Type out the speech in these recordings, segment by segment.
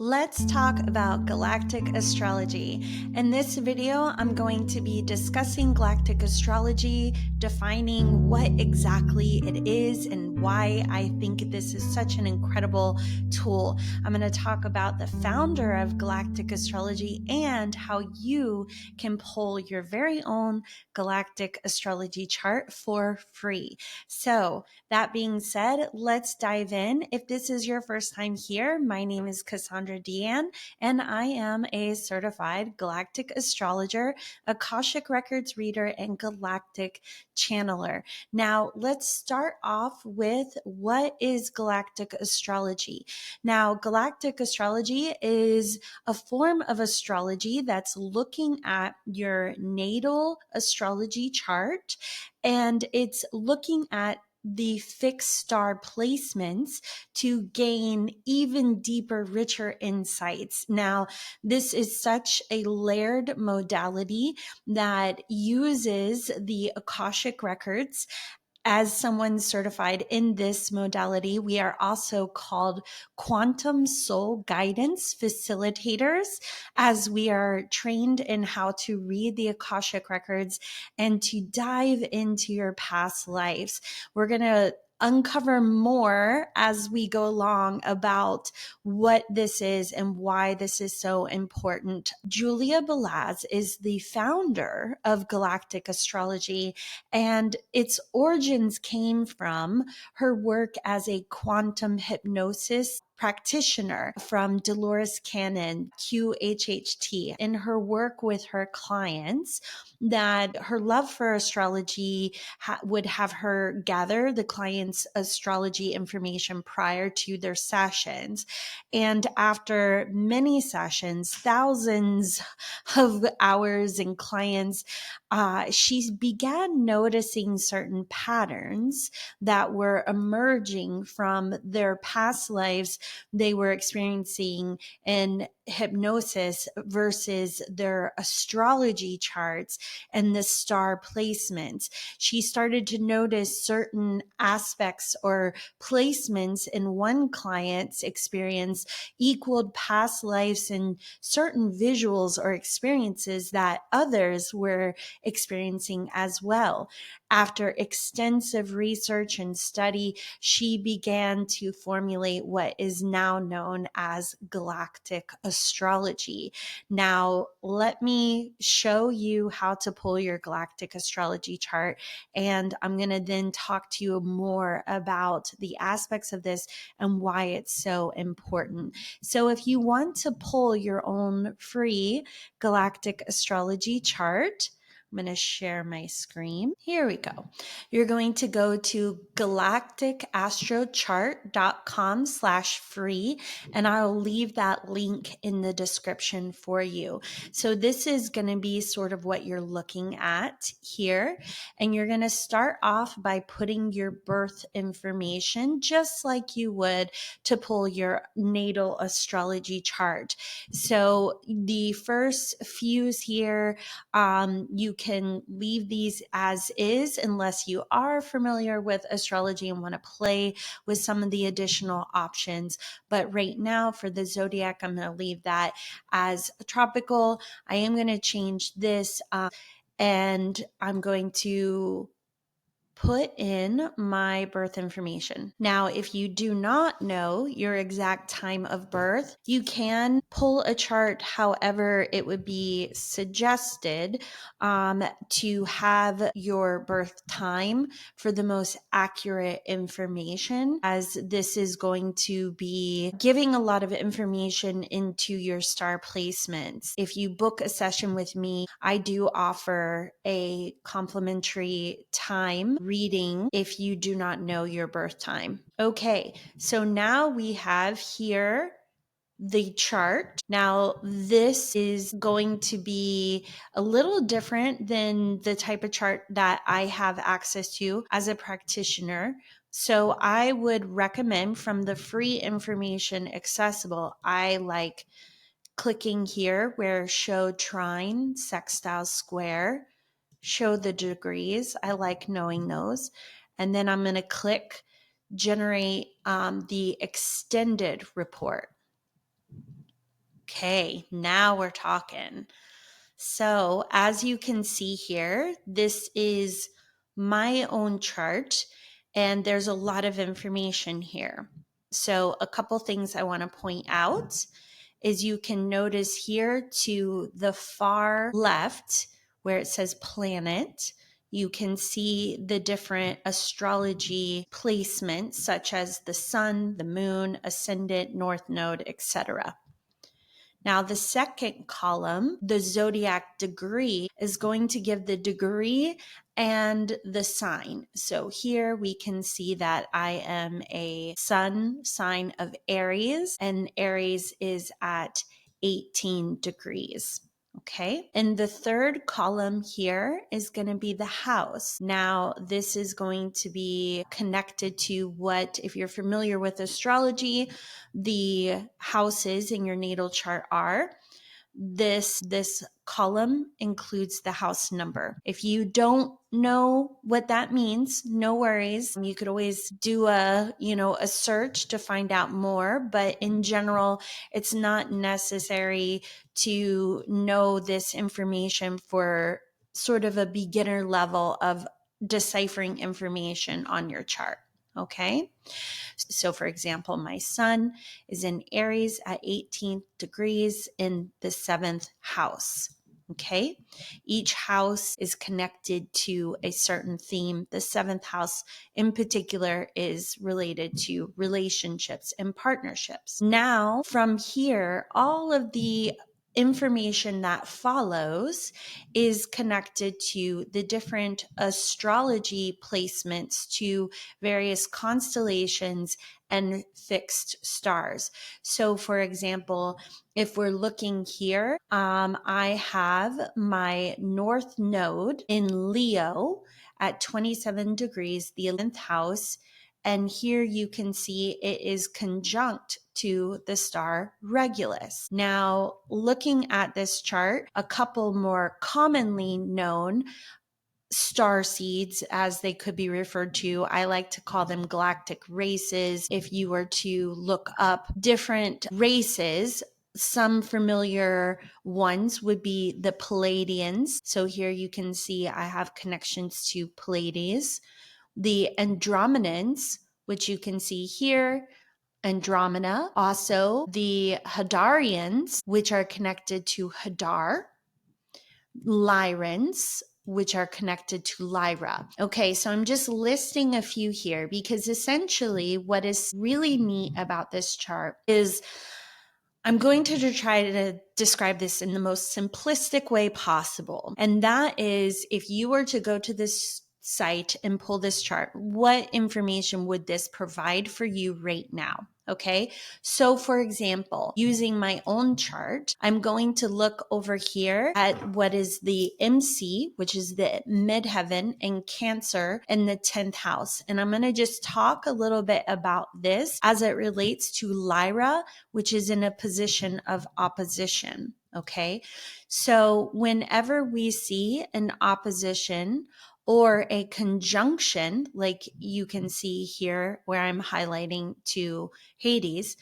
Let's talk about galactic astrology. In this video, I'm going to be discussing galactic astrology, defining what exactly it is and why I think this is such an incredible tool. I'm going to talk about the founder of galactic astrology and how you can pull your very own galactic astrology chart for free. So, that being said, let's dive in. If this is your first time here, my name is Cassandra Deanne, and I am a certified galactic astrologer, Akashic Records reader, and galactic channeler. Now, let's start off with what is galactic astrology. Now, galactic astrology is a form of astrology that's looking at your natal astrology chart, and it's looking at the fixed star placements to gain even deeper, richer insights. Now, this is such a layered modality that uses the Akashic Records. As someone certified in this modality, we are also called quantum soul guidance facilitators, as we are trained in how to read the Akashic Records and to dive into your past lives. We're going to uncover more as we go along about what this is and why this is so important. Julia Balaz is the founder of Galactic Astrology, and its origins came from her work as a quantum hypnosis practitioner from Dolores Cannon, QHHT, in her work with her clients, that her love for astrology would have her gather the client's astrology information prior to their sessions. And after many sessions, thousands of hours and clients, she began noticing certain patterns that were emerging from their past lives they were experiencing in hypnosis versus their astrology charts and the star placements. She started to notice certain aspects or placements in one client's experience equaled past lives and certain visuals or experiences that others were experiencing as well. After extensive research and study, she began to formulate what is now known as galactic astrology. Now, let me show you how to pull your galactic astrology chart, and I'm going to then talk to you more about the aspects of this and why it's so important. So, if you want to pull your own free galactic astrology chart, I'm going to share my screen. Here we go. You're going to go to galacticastrochart.com/free, and I'll leave that link in the description for you. So this is going to be sort of what you're looking at here. And you're going to start off by putting your birth information, just like you would to pull your natal astrology chart. So the first fuse here, you can leave these as is unless you are familiar with astrology and want to play with some of the additional options. But right now for the zodiac, I'm going to leave that as tropical. I am going to change this and I'm going to put in my birth information. Now, if you do not know your exact time of birth, you can pull a chart however it would be suggested to have your birth time for the most accurate information, as this is going to be giving a lot of information into your star placements. If you book a session with me, I do offer a complimentary time reading if you do not know your birth time. Okay, so now we have here the chart. Now, this is going to be a little different than the type of chart that I have access to as a practitioner. So I would recommend, from the free information accessible, I like clicking here where show trine, sextile, square, show the degrees. I like knowing those. And then I'm going to click generate the extended report. Okay, now we're talking. So, as you can see here, this is my own chart, and there's a lot of information here. So, a couple things I want to point out is you can notice here to the far left where it says planet, you can see the different astrology placements such as the sun, the moon, ascendant, north node, etc. Now, the second column, the zodiac degree, is going to give the degree and the sign. So here we can see that I am a sun sign of Aries, and Aries is at 18 degrees. Okay. And the third column here is going to be the house. Now, this is going to be connected to what, if you're familiar with astrology, the houses in your natal chart are. This column includes the house number. If you don't know what that means, no worries. You could always do a search to find out more, but in general, it's not necessary to know this information for sort of a beginner level of deciphering information on your chart. Okay. So, for example, my sun is in Aries at 18 degrees in the 7th house. Okay. Each house is connected to a certain theme. The 7th house in particular is related to relationships and partnerships. Now, from here, all of the information that follows is connected to the different astrology placements to various constellations and fixed stars. So, for example, if we're looking here, I have my North Node in Leo at 27 degrees, the 11th house. And here you can see it is conjunct to the star Regulus. Now, looking at this chart, a couple more commonly known star seeds, as they could be referred to. I like to call them galactic races. If you were to look up different races, some familiar ones would be the Palladians. So here you can see I have connections to Pleiades. The Andromedans, which you can see here, Andromeda. Also, the Hadarians, which are connected to Hadar. Lyrans, which are connected to Lyra. Okay, so I'm just listing a few here because essentially what is really neat about this chart is I'm going to try to describe this in the most simplistic way possible. And that is, if you were to go to this site and pull this chart, what information would this provide for you right now? Okay. So for example, using my own chart, I'm going to look over here at what is the MC, which is the midheaven in Cancer in the 10th house. And I'm going to just talk a little bit about this as it relates to Lyra, which is in a position of opposition. Okay. So whenever we see an opposition or a conjunction, like you can see here where I'm highlighting to Hades,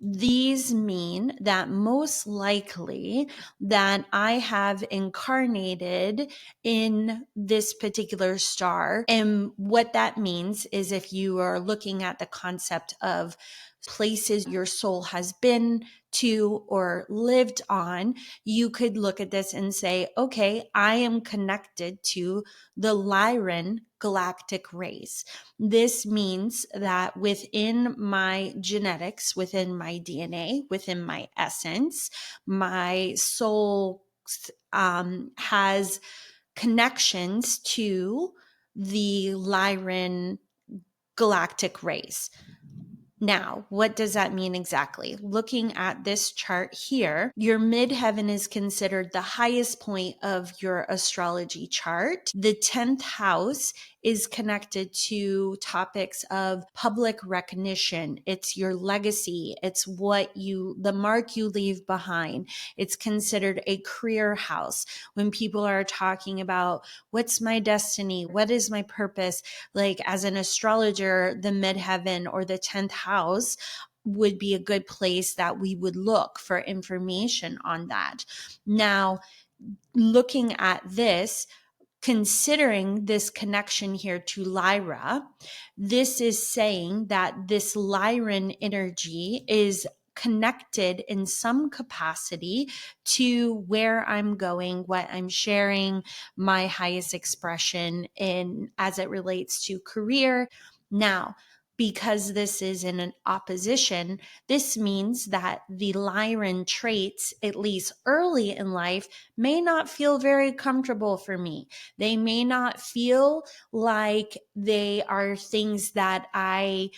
these mean that most likely that I have incarnated in this particular star. And what that means is if you are looking at the concept of places your soul has been to or lived on, you could look at this and say, okay, I am connected to the Lyran galactic race. This means that within my genetics, within my DNA, within my essence, my soul has connections to the Lyran galactic race. Now, what does that mean exactly? Looking at this chart here, your midheaven is considered the highest point of your astrology chart. The 10th house is connected to topics of public recognition. It's your legacy. It's the mark you leave behind. It's considered a career house. When people are talking about what's my destiny? What is my purpose? Like as an astrologer, the midheaven or the 10th house would be a good place that we would look for information on that. Now, looking at this, considering this connection here to Lyra, this is saying that this Lyran energy is connected in some capacity to where I'm going, what I'm sharing, my highest expression in as it relates to career. Now, because this is in an opposition, this means that the Lyran traits, at least early in life, may not feel very comfortable for me. They may not feel like they are things that I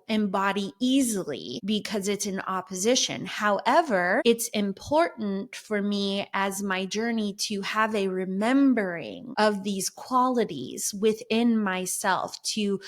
embody easily because it's in opposition. However, it's important for me as my journey to have a remembering of these qualities within myself, to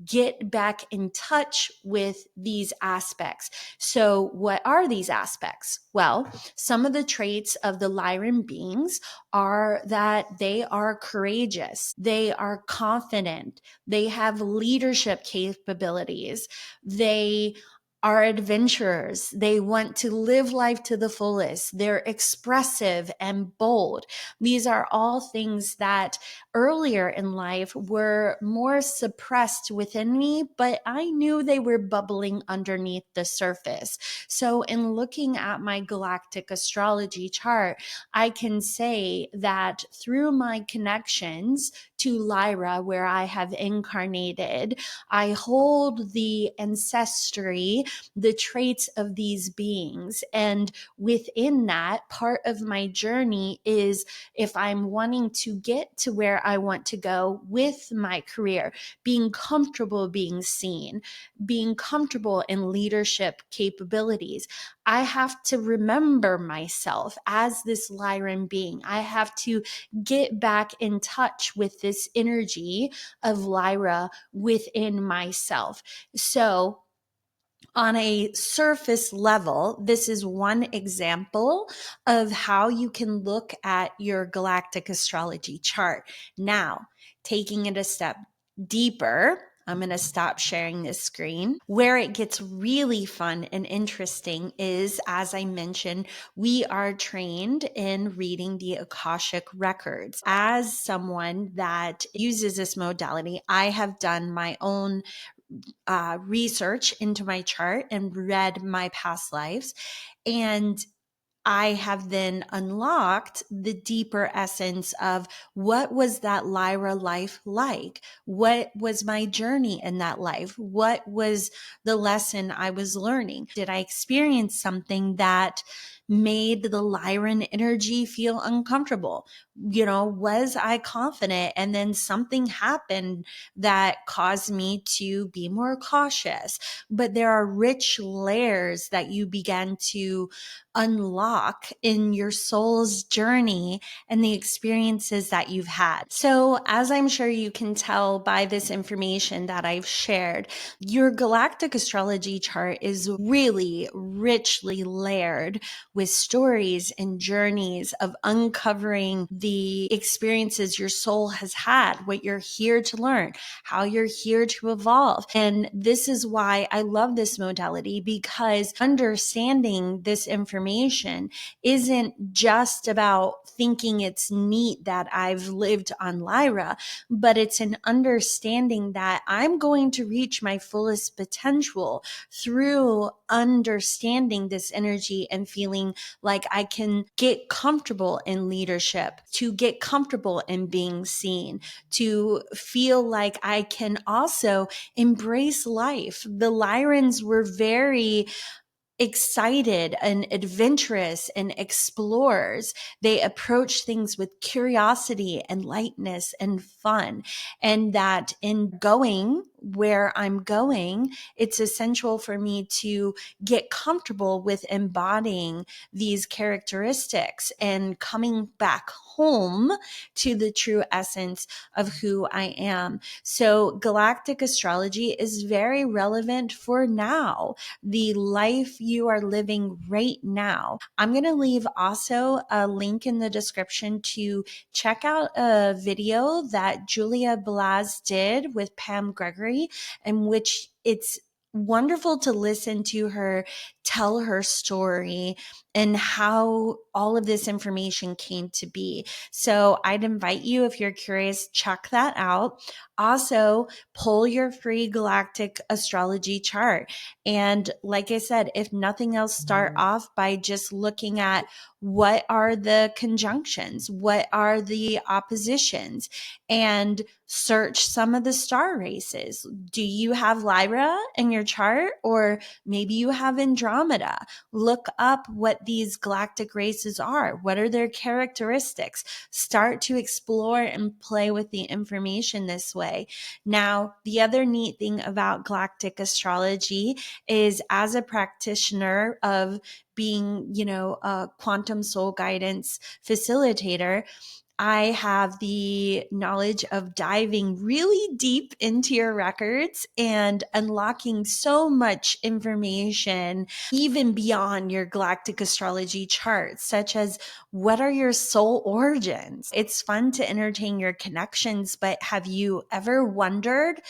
get back in touch with these aspects. So, what are these aspects? Well, some of the traits of the Lyran beings are that they are courageous, they are confident, they have leadership capabilities, they are adventurers, they want to live life to the fullest, they're expressive and bold. These are all things that earlier in life were more suppressed within me, but I knew they were bubbling underneath the surface. So, in looking at my galactic astrology chart, I can say that through my connections to Lyra, where I have incarnated, I hold the ancestry, the traits of these beings. And within that, part of my journey is, if I'm wanting to get to where I want to go with my career, being comfortable being seen, being comfortable in leadership capabilities, I have to remember myself as this Lyran being. I have to get back in touch with this energy of Lyra within myself. So, on a surface level, this is one example of how you can look at your galactic astrology chart. Now, taking it a step deeper, I'm going to stop sharing this screen. Where it gets really fun and interesting is, as I mentioned, we are trained in reading the Akashic Records. As someone that uses this modality, I have done my own research into my chart and read my past lives. And I have then unlocked the deeper essence of what was that Lyra life like? What was my journey in that life? What was the lesson I was learning? Did I experience something that made the Lyran energy feel uncomfortable? Was I confident and then something happened that caused me to be more cautious? But there are rich layers that you began to unlock in your soul's journey and the experiences that you've had. So, as I'm sure you can tell by this information that I've shared, your galactic astrology chart is really richly layered with stories and journeys of uncovering the experiences your soul has had, what you're here to learn, how you're here to evolve. And this is why I love this modality, because understanding this information isn't just about thinking it's neat that I've lived on Lyra, but it's an understanding that I'm going to reach my fullest potential through understanding this energy and feeling like I can get comfortable in leadership, to get comfortable in being seen, to feel like I can also embrace life. The Lyrans were very excited and adventurous and explorers. They approach things with curiosity and lightness and fun. And that in going where I'm going, it's essential for me to get comfortable with embodying these characteristics and coming back home to the true essence of who I am. So galactic astrology is very relevant for now, the life you are living right now. I'm going to leave also a link in the description to check out a video that Julia Balaz did with Pam Gregory, in which it's wonderful to listen to her tell her story and how all of this information came to be. So I'd invite you, if you're curious, check that out. Also, pull your free galactic astrology chart. And like I said, if nothing else, start off by just looking at what are the conjunctions, what are the oppositions, and search some of the star races. Do you have Lyra in your chart, or maybe you have Andromeda? Look up what these galactic races are. What are their characteristics? Start to explore and play with the information this way. Now, the other neat thing about galactic astrology is, as a practitioner of being, a quantum soul guidance facilitator, I have the knowledge of diving really deep into your records and unlocking so much information, even beyond your galactic astrology charts, such as what are your soul origins? It's fun to entertain your connections, but have you ever wondered,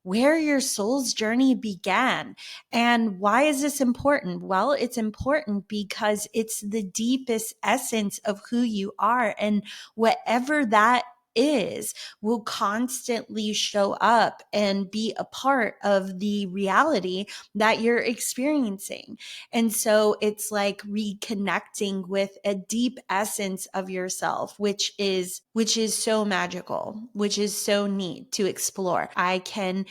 where your soul's journey began? And why is this important? Well, it's important because it's the deepest essence of who you are. And whatever that is will constantly show up and be a part of the reality that you're experiencing. And so it's like reconnecting with a deep essence of yourself, which is so magical, which is so neat to explore. I can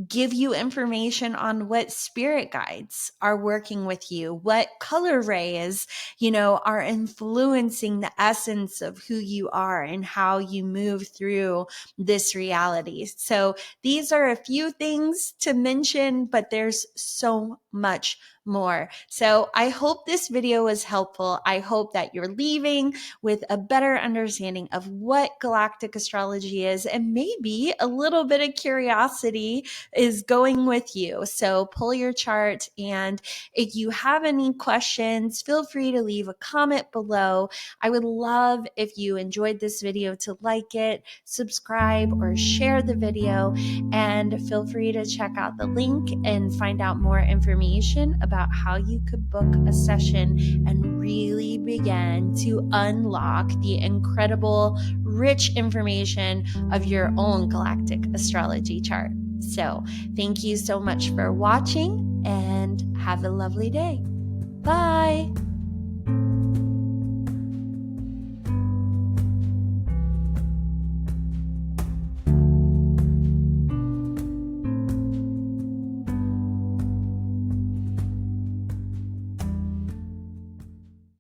give you information on what spirit guides are working with you, what color rays, are influencing the essence of who you are and how you move through this reality. So these are a few things to mention, but there's so much more. So I hope this video was helpful. I hope that you're leaving with a better understanding of what galactic astrology is, and maybe a little bit of curiosity is going with you. So pull your chart, and if you have any questions, feel free to leave a comment below. I would love if you enjoyed this video to like it, subscribe, or share the video, and feel free to check out the link and find out more information about how you could book a session and really begin to unlock the incredible, rich information of your own galactic astrology chart. So thank you so much for watching, and have a lovely day. Bye.